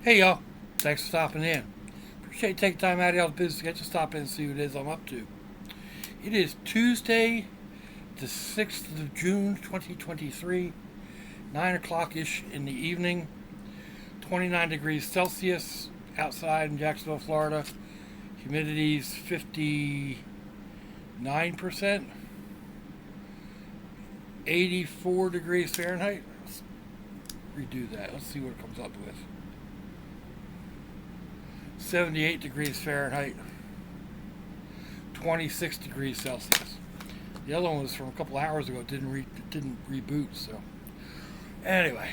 Hey y'all, thanks for stopping in. Appreciate you taking time out of y'all's business to get to stop in and see what it is I'm up to. It is Tuesday, the 6th of June 2023, 9 o'clock ish in the evening, 29 degrees Celsius outside in Jacksonville, Florida. Humidity's 59%, 84 degrees Fahrenheit. Let's redo that. Let's see what it comes up with. 78 degrees Fahrenheit, 26 degrees Celsius. The other one was from a couple hours ago. It didn't reboot. So anyway,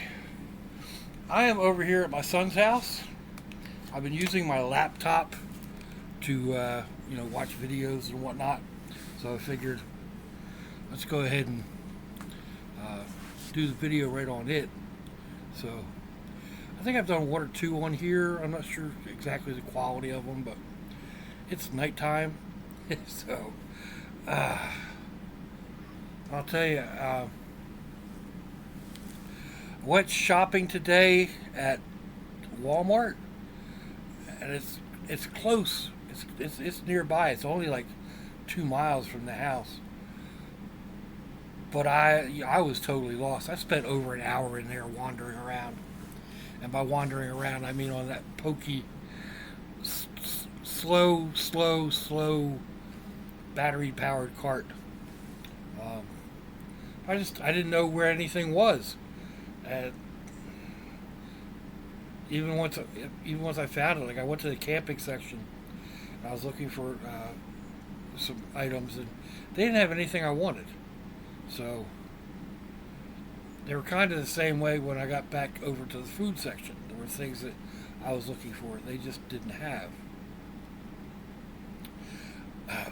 I am over here at my son's house. I've been using my laptop to watch videos and whatnot. So I figured let's go ahead and do the video right on it. So I think I've done one or two on here. I'm not sure exactly the quality of them, but it's nighttime. So I'll tell you, went shopping today at Walmart, and it's close. It's nearby. It's only like 2 miles from the house. But I was totally lost. I spent over an hour in there wandering around. And by wandering around, I mean on that pokey, slow battery-powered cart. Um, I didn't know where anything was. And even once I found it, like I went to the camping section, and I was looking for some items, and they didn't have anything I wanted. So they were kind of the same way when I got back over to the food section. There were things that I was looking for they just didn't have.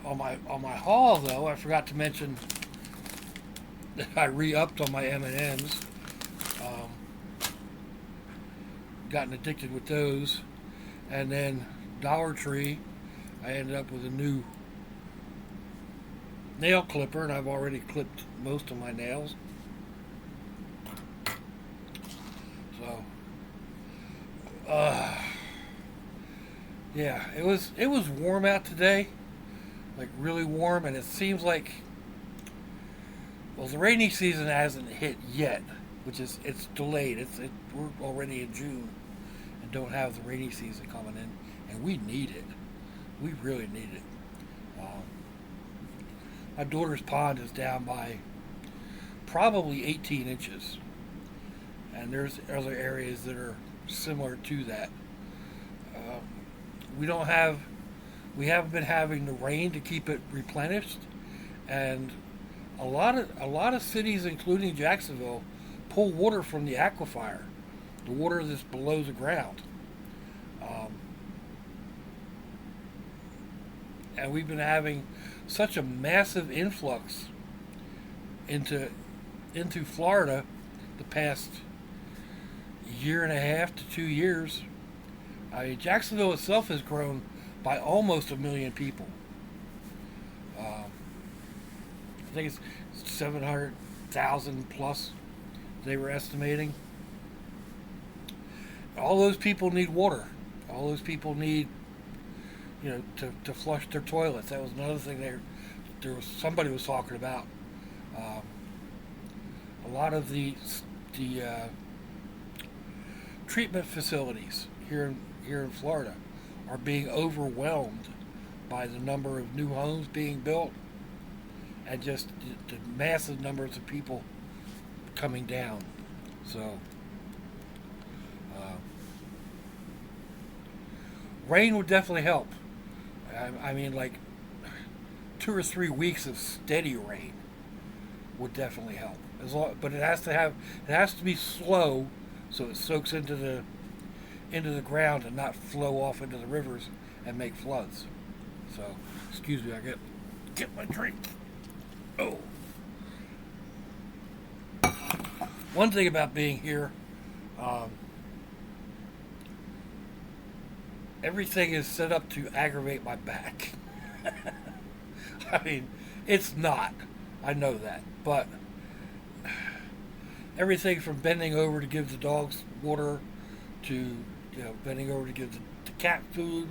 On my haul though, I forgot to mention that I re-upped on my M&Ms. Um, Gotten addicted with those, and then Dollar Tree, I ended up with a new nail clipper, and I've already clipped most of my nails. So, yeah, it was warm out today, like really warm, and it seems like the rainy season hasn't hit yet, which is it's delayed. We're already in June and don't have the rainy season coming in, and we need it. We really need it. Um, my daughter's pond is down by probably 18 inches, and there's other areas that are similar to that. Um, we don't have, we haven't been having the rain to keep it replenished, and a lot of cities, including Jacksonville, pull water from the aquifer, the water that's below the ground. Um, and we've been having such a massive influx into into Florida the past year and a half to 2 years. I mean, Jacksonville itself has grown by almost a million people. Um, I think it's 700,000 plus they were estimating. All those people need water. All those people need, to flush their toilets. That was another thing there was somebody was talking about. Um, a lot of the treatment facilities here in Florida are being overwhelmed by the number of new homes being built and just the massive numbers of people coming down. So, uh, rain would definitely help. I mean, like 2 or 3 weeks of steady rain would definitely help. But it has to be slow, so it soaks into the ground and not flow off into the rivers and make floods. So, excuse me, I get my drink. Oh, one thing about being here, um, everything is set up to aggravate my back. I mean, it's not. I know that, but everything from bending over to give the dogs water to bending over to give the cat food,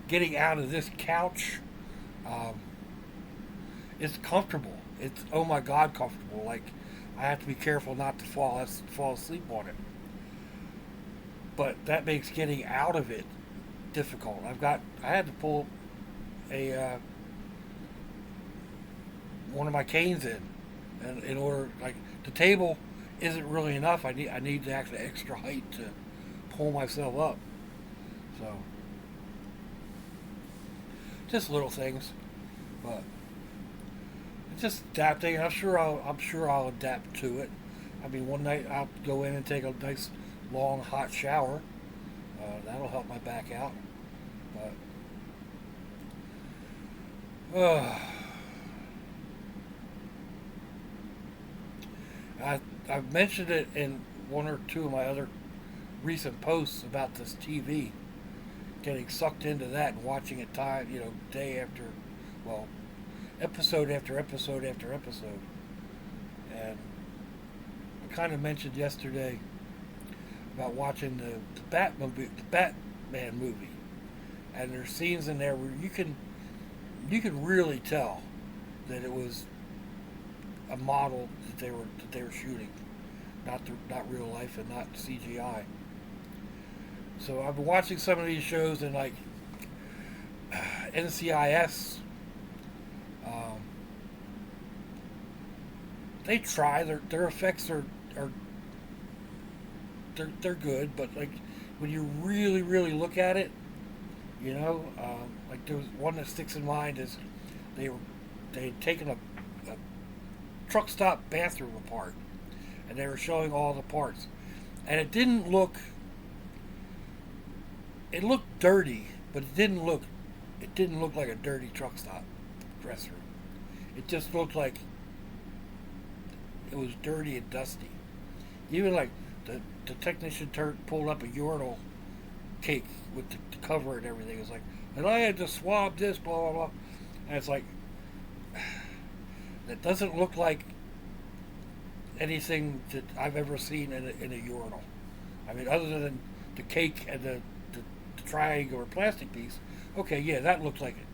getting out of this couch. Um, it's comfortable. It's, oh my God, comfortable. Like, I have to be careful not to fall asleep on it. But that makes getting out of it difficult. I had to pull a one of my canes in, and in order, like, the table isn't really enough. I need the actual extra height to pull myself up. So just little things, but it's just adapting. I'm sure I'll adapt to it. I mean, one night I'll go in and take a nice long hot shower. That'll help my back out. But I've mentioned it in one or two of my other recent posts about this TV, getting sucked into that and watching it day after, well, episode after episode after episode. And I kind of mentioned yesterday about watching the Batman movie, and there's scenes in there where you can really tell that it was a model that they were shooting, not real life and not CGI. So I've been watching some of these shows, and like NCIS, they try their effects are they're good, but like when you really look at it, like there was one that sticks in mind is they had taken a truck stop bathroom apart, and they were showing all the parts, and it didn't look. It looked dirty, but it didn't look like a dirty truck stop restroom. It just looked like it was dirty and dusty. Even like the technician pulled up a urinal cake with the cover and everything. It was like, and I had to swab this, blah blah blah, and it's like that doesn't look like anything that I've ever seen in a urinal. I mean, other than the cake and the triangular plastic piece, okay, yeah, that looked like it,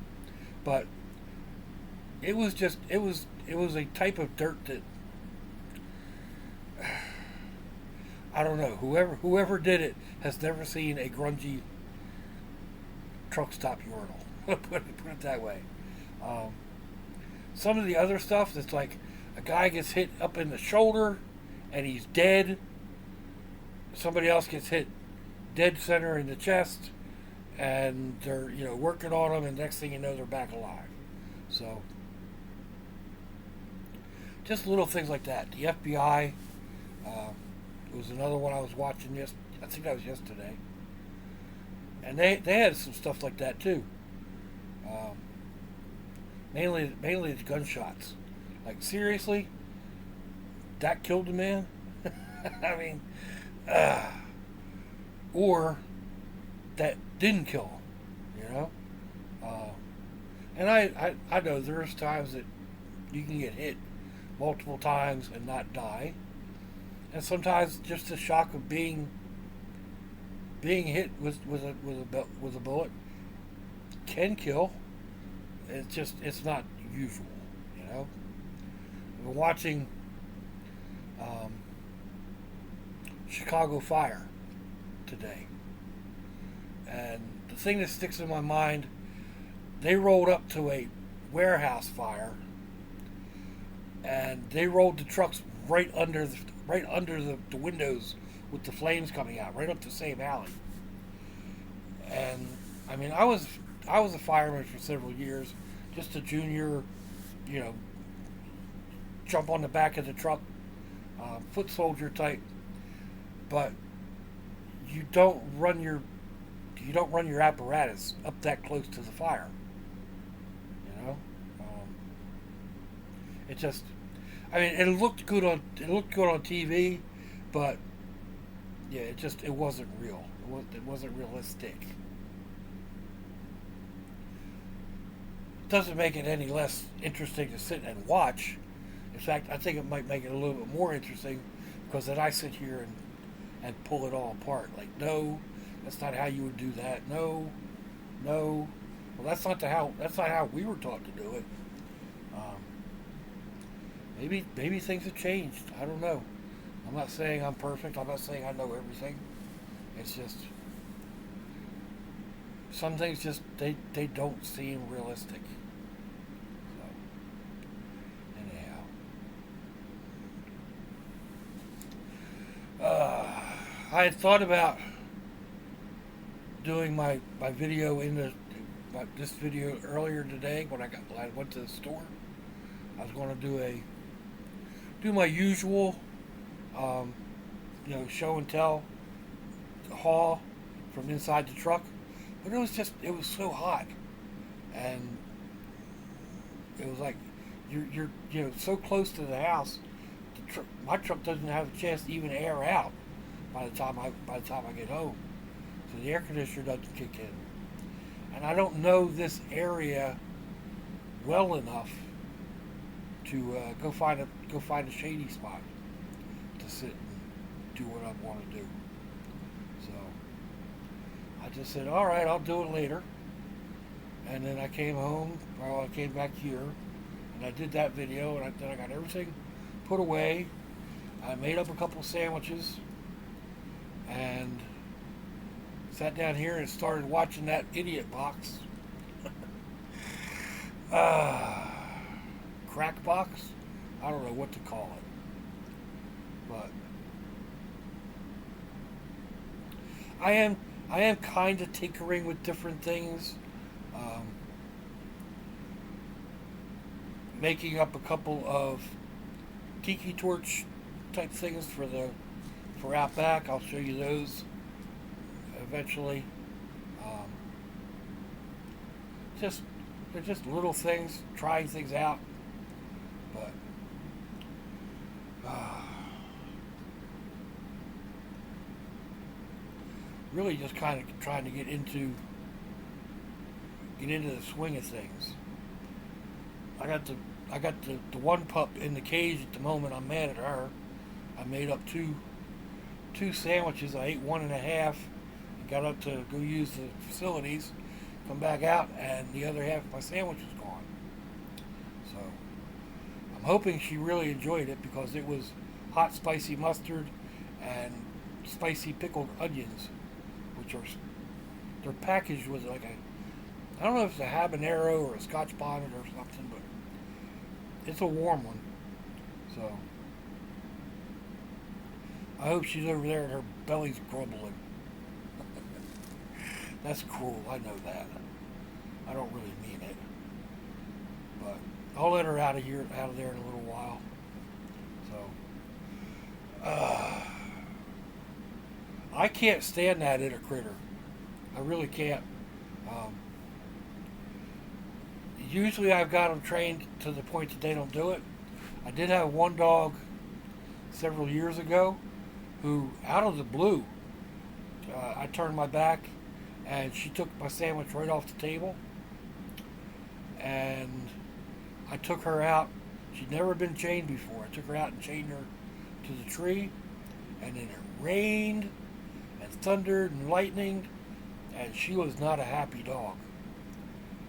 but it was a type of dirt that I don't know. Whoever did it has never seen a grungy truck stop urinal. put it that way. Some of the other stuff that's like a guy gets hit up in the shoulder and he's dead. Somebody else gets hit dead center in the chest, and they're working on them, and next thing you know, they're back alive. So just little things like that. The FBI. It was another one I was watching I think that was yesterday, and they had some stuff like that too. Mainly the gunshots. Like, seriously, that killed the man. I mean, or that didn't kill him. And I know there's times that you can get hit multiple times and not die. And sometimes just the shock of being hit with a bullet can kill. It's not usual. I've been watching Chicago Fire today, and the thing that sticks in my mind, they rolled up to a warehouse fire, and they rolled the trucks right under the windows with the flames coming out, right up the same alley. And I mean, I was a fireman for several years, just a junior, jump on the back of the truck, foot soldier type. But you don't run your apparatus up that close to the fire. It just, I mean, it looked good on TV, but yeah, it wasn't real. It wasn't realistic. It doesn't make it any less interesting to sit and watch. In fact, I think it might make it a little bit more interesting, because then I sit here and pull it all apart. Like, no, That's not how you would do that. No, no. Well, that's not how we were taught to do it. Um, maybe things have changed. I don't know. I'm not saying I'm perfect. I'm not saying I know everything. It's just some things just they don't seem realistic. So anyhow, I had thought about doing my video in this video earlier today when I went to the store. I was going to do my usual um, show and tell haul from inside the truck, but it was so hot, and it was like you're so close to the house. My truck doesn't have a chance to even air out by the time I get home, so the air conditioner doesn't kick in, and I don't know this area well enough to go find a shady spot to sit and do what I want to do. So I just said, all right, I'll do it later. And then I came home, or I came back here, and I did that video, and then I got everything put away. I made up a couple sandwiches, and sat down here and started watching that idiot box. Crack box? I don't know what to call it. But I am kind of tinkering with different things. Um, Making up a couple of tiki torch type things for out back. I'll show you those eventually. Um, just they're just little things, trying things out. But really just kind of trying to get into the swing of things. I got the one pup in the cage at the moment. I'm mad at her. I made up two sandwiches. I ate one and a half. And got up to go use the facilities. Come back out, and the other half of my sandwich is gone. So I'm hoping she really enjoyed it because it was hot, spicy mustard and spicy pickled onions, which are their package was like I don't know if it's a habanero or a Scotch bonnet or something, but it's a warm one. So I hope she's over there and her belly's grumbling. That's cruel, I know that. I don't really mean it. But I'll let her out of there in a little while. So I can't stand that in a critter. I really can't. Usually I've got them trained to the point that they don't do it. I did have one dog several years ago who, out of the blue, I turned my back and she took my sandwich right off the table. And I took her out. She'd never been chained before. I took her out and chained her to the tree. And then it rained and thundered and lightninged. And she was not a happy dog.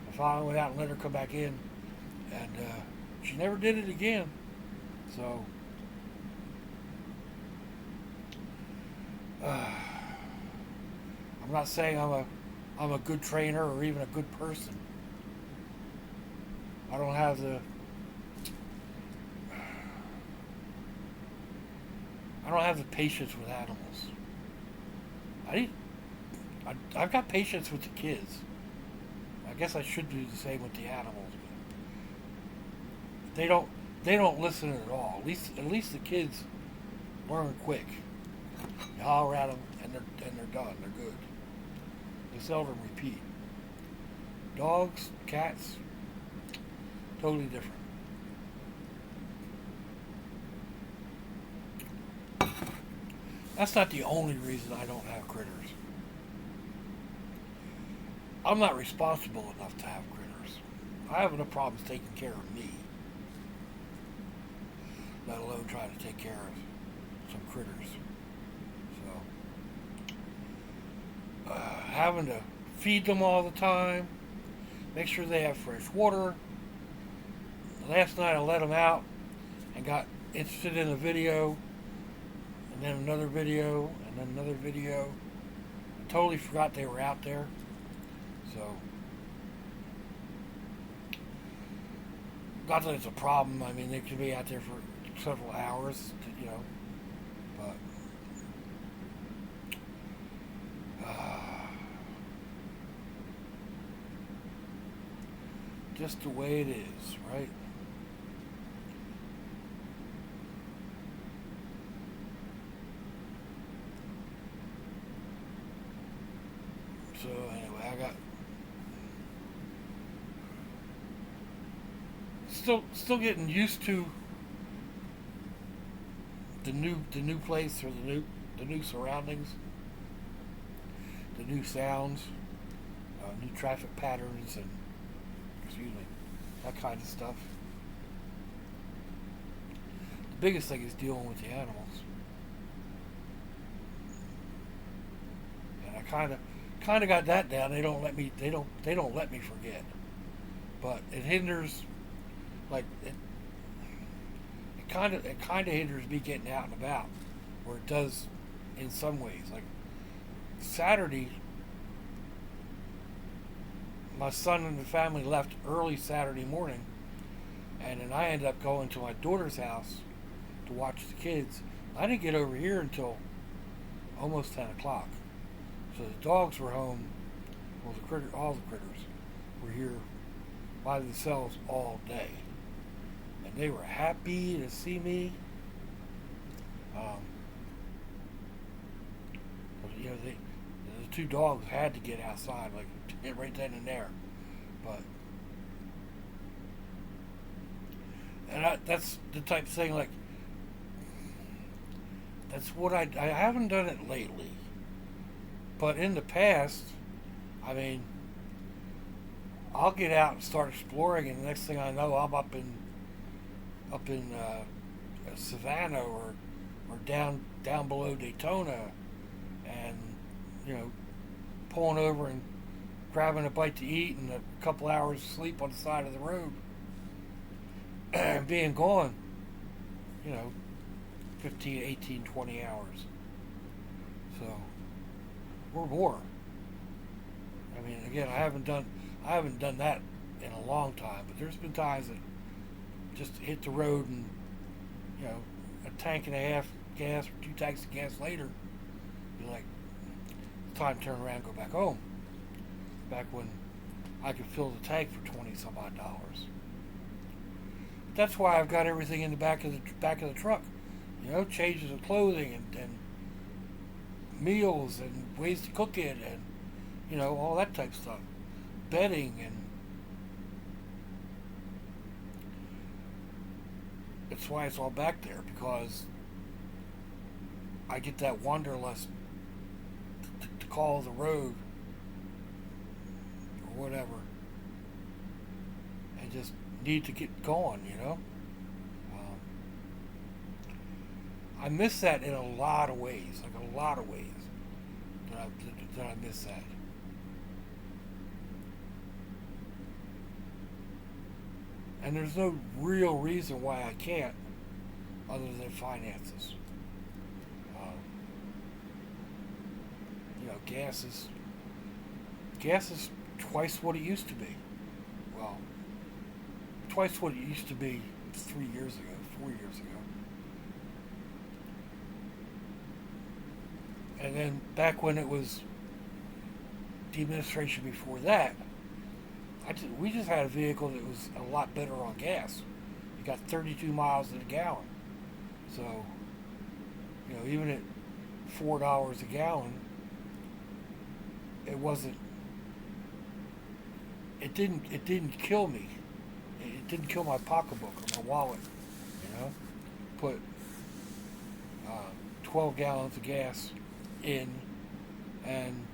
I finally went out and let her come back in, and she never did it again. So I'm not saying I'm a good trainer or even a good person. I don't have the patience with animals. I've got patience with the kids. I guess I should do the same with the animals, but they don't listen at all. At least the kids learn quick. You holler at them and they're done. They're good. They seldom repeat. Dogs, cats, totally different. That's not the only reason I don't have critters. I'm not responsible enough to have critters. I have no problems taking care of me, let alone trying to take care of some critters. So, having to feed them all the time, make sure they have fresh water. Last night I let them out and got interested in a video, and then another video, and then another video. I totally forgot they were out there. So, not that it's a problem. I mean, they could be out there for several hours, but just the way it is, right? So anyway, I got still getting used to the new place, or the new surroundings, the new sounds, new traffic patterns, and that kind of stuff. The biggest thing is dealing with the animals, and I kind of got that down. They don't let me forget, but it hinders, like it kind of hinders me getting out and about, where it does in some ways. Like Saturday, my son and the family left early Saturday morning, and then I ended up going to my daughter's house to watch the kids. I didn't get over here until almost 10 o'clock. So the dogs were home. Well, all the critters were here by themselves all day, and they were happy to see me. The two dogs had to get outside, like right then and there. But that's the type of thing. Like that's what I haven't done it lately. But in the past, I mean, I'll get out and start exploring, and the next thing I know, I'm up in Savannah or down below Daytona, and pulling over and grabbing a bite to eat and a couple hours of sleep on the side of the road, and being gone, 15, 18, 20 hours. So. Or more. I mean, again, I haven't done that in a long time, but there's been times that just hit the road and a tank and a half gas or 2 tanks of gas later, you're like, it's time to turn around and go back home. Back when I could fill the tank for $20-some odd. That's why I've got everything in the back of the truck. Changes of clothing and meals and ways to cook it, and all that type of stuff, bedding, and that's why it's all back there, because I get that wanderlust to call the road or whatever, and just need to get going. I miss that in a lot of ways, that I miss that. And there's no real reason why I can't, other than finances. Gas is twice what it used to be. Well, twice what it used to be 3 years ago, 4 years ago. And then back when it was the administration before that, we just had a vehicle that was a lot better on gas. You got 32 miles to the gallon. So, even at $4 a gallon, it didn't kill me. It didn't kill my pocketbook or my wallet. Put 12 gallons of gas in and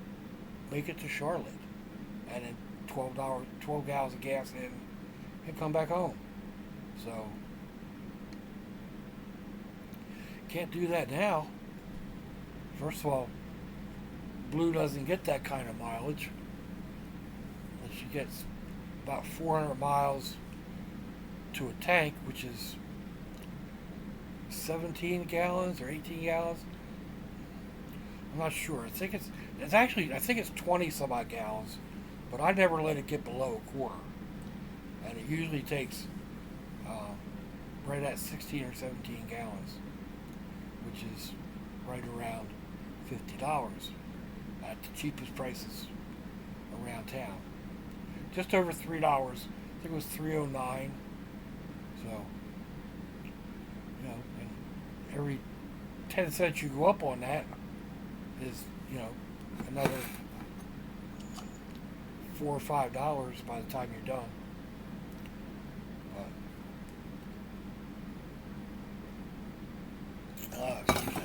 make it to Charlotte, and then 12 gallons of gas in and come back home. So can't do that now. First of all, Blue doesn't get that kind of mileage. And she gets about 400 miles to a tank, which is 17 gallons or 18 gallons. I'm not sure. I think it's 20 some odd gallons, but I never let it get below a quarter. And it usually takes right at 16 or 17 gallons, which is right around $50 at the cheapest prices around town. Just over $3. I think it was $3.09. So, and every 10 cents you go up on that is, another $4 or $5 by the time you're done. Excuse me.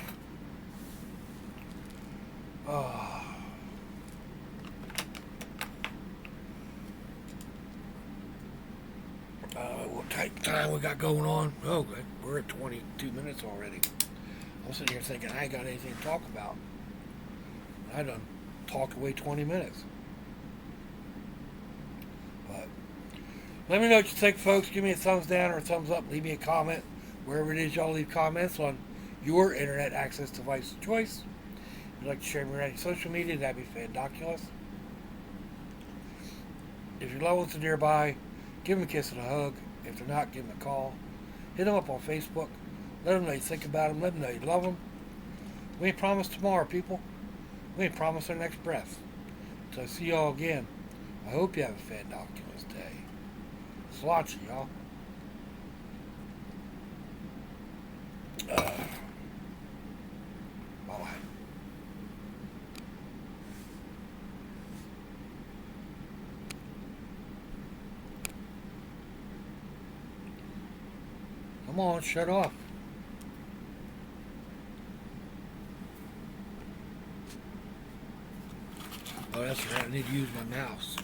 What type time we got going on? Oh, good. We're at 22 minutes already. I'm sitting here thinking I ain't got anything to talk about. I done talked away 20 minutes. But let me know what you think, folks. Give me a thumbs down or a thumbs up. Leave me a comment wherever it is y'all leave comments on your internet access device of choice. If you'd like to share me on any social media, that'd be fandoculous. If your loved ones are nearby, give them a kiss and a hug. If they're not, give them a call. Hit them up on Facebook. Let them know you think about them. Let them know you love them. We ain't promised tomorrow, people. We ain't promised our next breath. So I see y'all again. I hope you have a fandoculous day. It's lots of y'all. Bye-bye. Come on, shut off. Oh, that's right. I need to use my mouse.